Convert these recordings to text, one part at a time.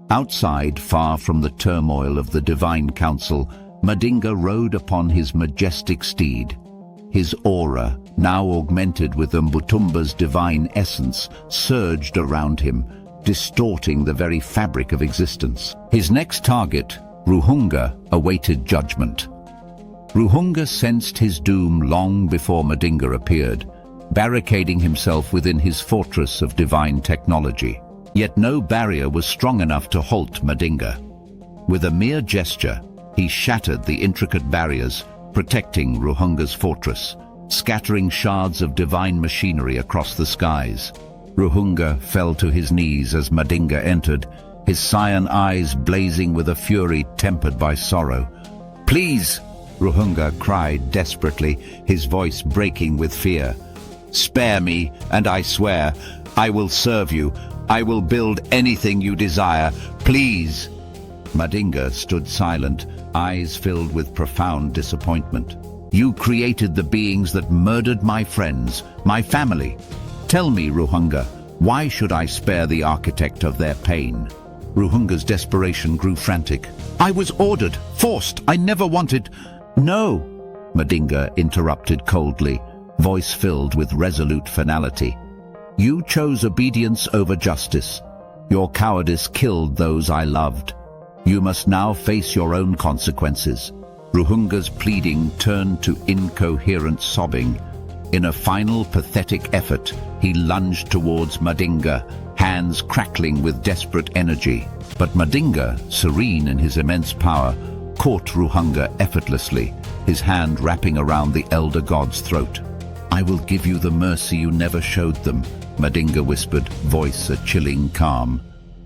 Outside, far from the turmoil of the divine council, Madinga rode upon his majestic steed. His aura, now augmented with Mbutumba's divine essence, surged around him, distorting the very fabric of existence. His next target, Rhuhunga, awaited judgment. Rhuhunga sensed his doom long before Madinga appeared, barricading himself within his fortress of divine technology. Yet no barrier was strong enough to halt Madinga. With a mere gesture, he shattered the intricate barriers, protecting Rhuhunga's fortress, scattering shards of divine machinery across the skies. Rhuhunga fell to his knees as Madinga entered, his cyan eyes blazing with a fury tempered by sorrow. "Please!" Rhuhunga cried desperately, his voice breaking with fear. "Spare me, and I swear, I will serve you. I will build anything you desire. Please!" Madinga stood silent, eyes filled with profound disappointment. "You created the beings that murdered my friends, my family. Tell me, Rhuhunga, why should I spare the architect of their pain?" Rhuhunga's desperation grew frantic. "I was ordered, forced, I never wanted—" "No," Madinga interrupted coldly, voice filled with resolute finality. "You chose obedience over justice. Your cowardice killed those I loved. You must now face your own consequences." Rhuhunga's pleading turned to incoherent sobbing. In a final pathetic effort, he lunged towards Madinga, hands crackling with desperate energy. But Madinga, serene in his immense power, caught Rhuhunga effortlessly, his hand wrapping around the elder god's throat. "I will give you the mercy you never showed them," Madinga whispered, voice a chilling calm.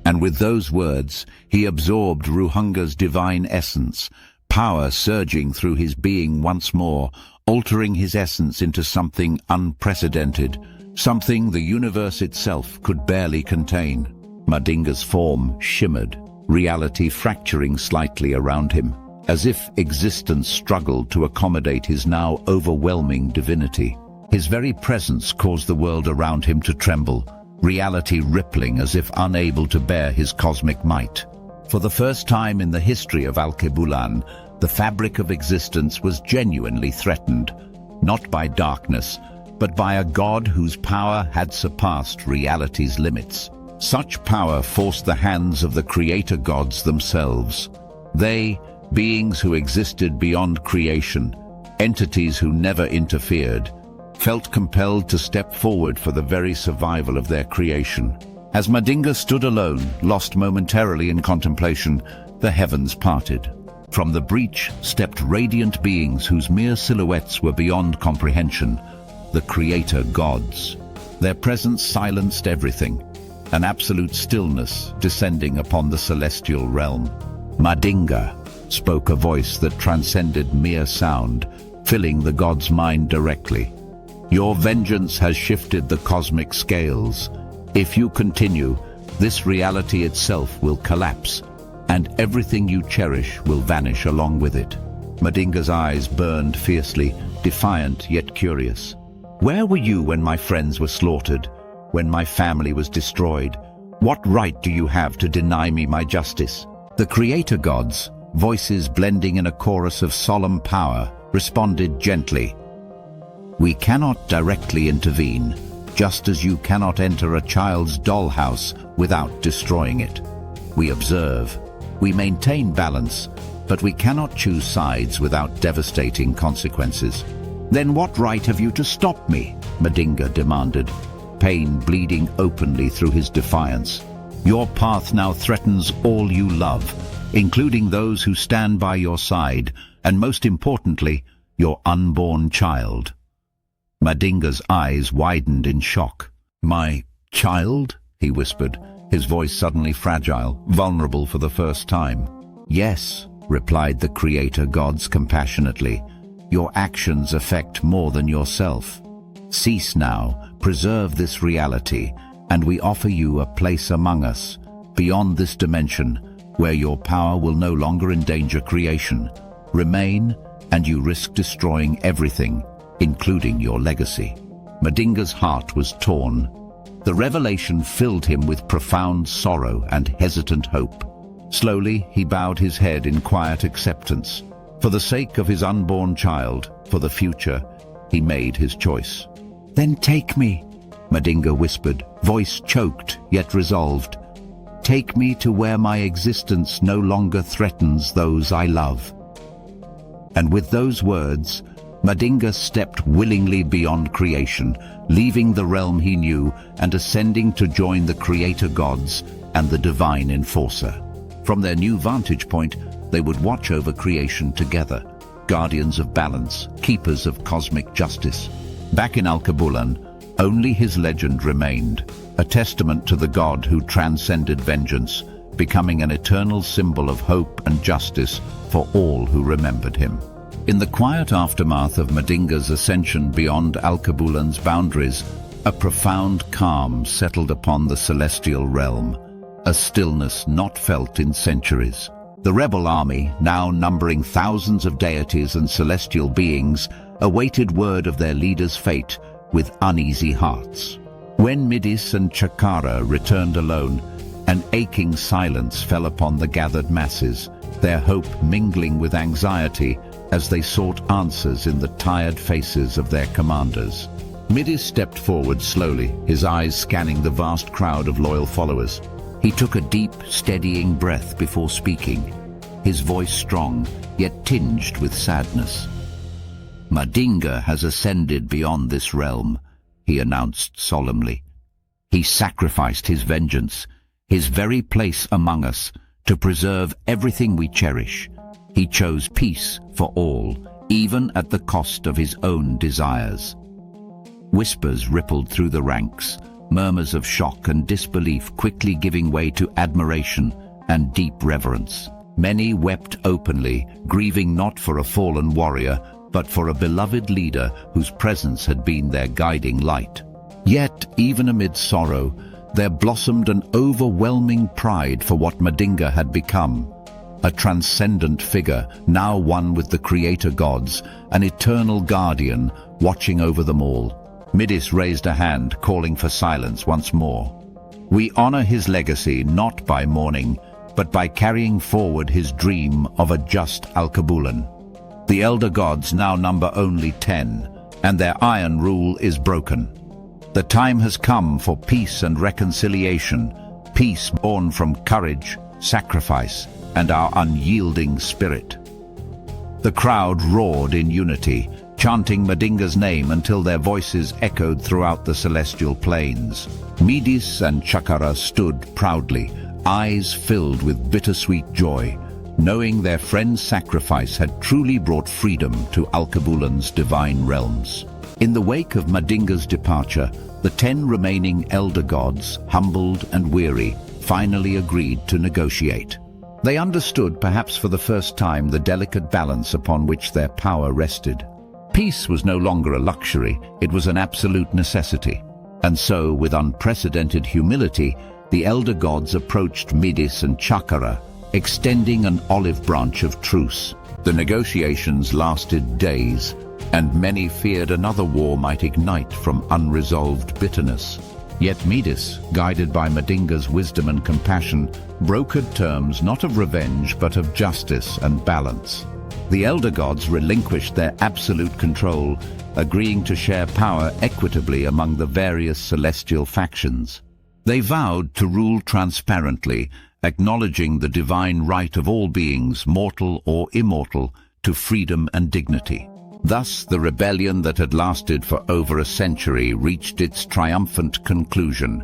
And with those words, he absorbed Rhuhunga's divine essence, power surging through his being once more, altering his essence into something unprecedented, something the universe itself could barely contain. Madinga's form shimmered, reality fracturing slightly around him, as if existence struggled to accommodate his now overwhelming divinity. His very presence caused the world around him to tremble, reality rippling as if unable to bear his cosmic might. For the first time in the history of Alkebulan, the fabric of existence was genuinely threatened, not by darkness, but by a god whose power had surpassed reality's limits. Such power forced the hands of the creator gods themselves. They, beings who existed beyond creation, entities who never interfered, felt compelled to step forward for the very survival of their creation. As Madinga stood alone, lost momentarily in contemplation, the heavens parted. From the breach stepped radiant beings whose mere silhouettes were beyond comprehension, the creator gods. Their presence silenced everything, an absolute stillness descending upon the celestial realm. "Madinga," spoke a voice that transcended mere sound, filling the god's mind directly. "Your vengeance has shifted the cosmic scales. If you continue, this reality itself will collapse, and everything you cherish will vanish along with it." Madinga's eyes burned fiercely, defiant yet curious. "Where were you when my friends were slaughtered, when my family was destroyed? What right do you have to deny me my justice?" The creator gods, voices blending in a chorus of solemn power, responded gently. "We cannot directly intervene, just as you cannot enter a child's dollhouse without destroying it. We observe. We maintain balance, but we cannot choose sides without devastating consequences." "Then what right have you to stop me?" Madinga demanded, pain bleeding openly through his defiance. "Your path now threatens all you love, including those who stand by your side, and most importantly, your unborn child." Madinga's eyes widened in shock. "My child?" he whispered, his voice suddenly fragile, vulnerable for the first time. "Yes," replied the creator gods compassionately. "Your actions affect more than yourself. Cease now, preserve this reality, and we offer you a place among us, beyond this dimension, where your power will no longer endanger creation. Remain, and you risk destroying everything, including your legacy. Madinga's heart was torn. The revelation filled him with profound sorrow and hesitant hope. Slowly, he bowed his head in quiet acceptance. For the sake of his unborn child, for the future, he made his choice. "Then take me," Madinga whispered, voice choked yet resolved. "Take me to where my existence no longer threatens those I love." And with those words, Madinga stepped willingly beyond creation, leaving the realm he knew and ascending to join the creator gods and the divine enforcer. From their new vantage point, they would watch over creation together, guardians of balance, keepers of cosmic justice. Back in Alkebulan, only his legend remained, a testament to the god who transcended vengeance, becoming an eternal symbol of hope and justice for all who remembered him. In the quiet aftermath of Madinga's ascension beyond Alkebulan's boundaries, a profound calm settled upon the celestial realm, a stillness not felt in centuries. The rebel army, now numbering thousands of deities and celestial beings, awaited word of their leader's fate with uneasy hearts. When Midis and Chakara returned alone, an aching silence fell upon the gathered masses, their hope mingling with anxiety as they sought answers in the tired faces of their commanders. Midis stepped forward slowly, his eyes scanning the vast crowd of loyal followers. He took a deep, steadying breath before speaking, his voice strong, yet tinged with sadness. "Madinga has ascended beyond this realm," he announced solemnly. "He sacrificed his vengeance, his very place among us, to preserve everything we cherish. He chose peace for all, even at the cost of his own desires." Whispers rippled through the ranks, murmurs of shock and disbelief quickly giving way to admiration and deep reverence. Many wept openly, grieving not for a fallen warrior, but for a beloved leader whose presence had been their guiding light. Yet, even amid sorrow, there blossomed an overwhelming pride for what Madinga had become. A transcendent figure, now one with the creator gods, an eternal guardian, watching over them all. Midis raised a hand, calling for silence once more. "We honor his legacy not by mourning, but by carrying forward his dream of a just Alkebulan. The elder gods now number only 10, and their iron rule is broken. The time has come for peace and reconciliation, peace born from courage, sacrifice, and our unyielding spirit." The crowd roared in unity, chanting Madinga's name until their voices echoed throughout the celestial plains. Midis and Chakara stood proudly, eyes filled with bittersweet joy, knowing their friend's sacrifice had truly brought freedom to Alkebulan's divine realms. In the wake of Madinga's departure, the 10 remaining elder gods, humbled and weary, finally agreed to negotiate. They understood, perhaps for the first time, the delicate balance upon which their power rested. Peace was no longer a luxury, it was an absolute necessity. And so, with unprecedented humility, the elder gods approached Midis and Chakara, extending an olive branch of truce. The negotiations lasted days, and many feared another war might ignite from unresolved bitterness. Yet Midis, guided by Madinga's wisdom and compassion, brokered terms not of revenge but of justice and balance. The elder gods relinquished their absolute control, agreeing to share power equitably among the various celestial factions. They vowed to rule transparently, acknowledging the divine right of all beings, mortal or immortal, to freedom and dignity. Thus, the rebellion that had lasted for over a century reached its triumphant conclusion,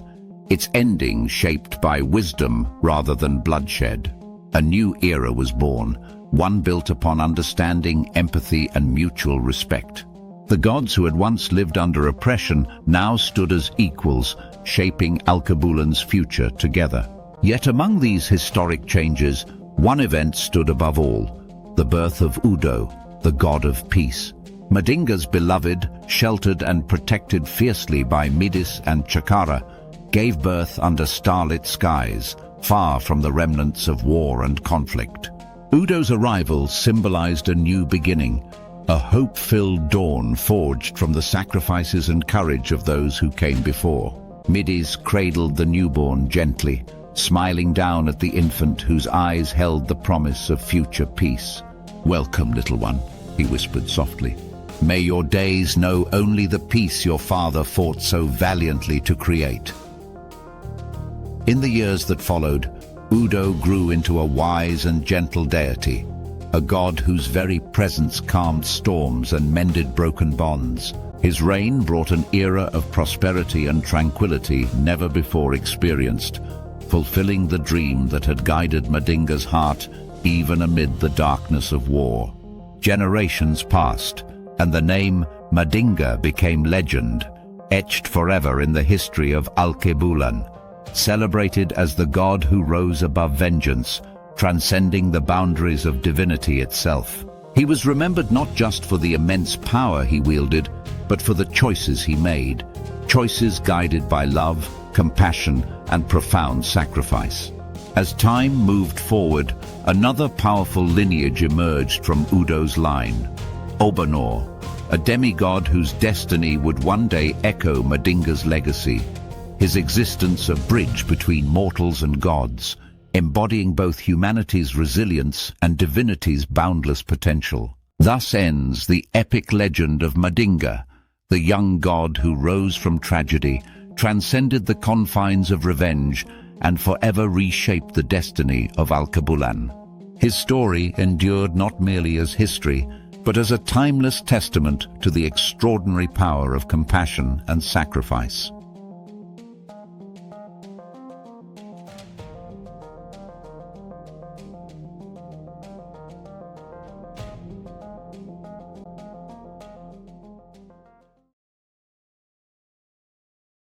its ending shaped by wisdom rather than bloodshed. A new era was born, one built upon understanding, empathy, and mutual respect. The gods who had once lived under oppression now stood as equals, shaping Alkebulan's future together. Yet among these historic changes, one event stood above all: the birth of Udo, the god of peace. Madinga's beloved, sheltered and protected fiercely by Midis and Chakara, gave birth under starlit skies, far from the remnants of war and conflict. Udo's arrival symbolized a new beginning, a hope-filled dawn forged from the sacrifices and courage of those who came before. Midis cradled the newborn gently, smiling down at the infant whose eyes held the promise of future peace. "Welcome, little one," he whispered softly. "May your days know only the peace your father fought so valiantly to create." In the years that followed, Udo grew into a wise and gentle deity, a god whose very presence calmed storms and mended broken bonds. His reign brought an era of prosperity and tranquility never before experienced, fulfilling the dream that had guided Madinga's heart even amid the darkness of war. Generations passed, and the name Madinga became legend, etched forever in the history of Alkebulan, celebrated as the god who rose above vengeance, transcending the boundaries of divinity itself. He was remembered not just for the immense power he wielded, but for the choices he made, choices guided by love, compassion, and profound sacrifice. As time moved forward, another powerful lineage emerged from Udo's line, Obanor, a demigod whose destiny would one day echo Madinga's legacy, his existence a bridge between mortals and gods, embodying both humanity's resilience and divinity's boundless potential. Thus ends the epic legend of Madinga, the young god who rose from tragedy, transcended the confines of revenge, and forever reshaped the destiny of Alkebulan. His story endured not merely as history, but as a timeless testament to the extraordinary power of compassion and sacrifice.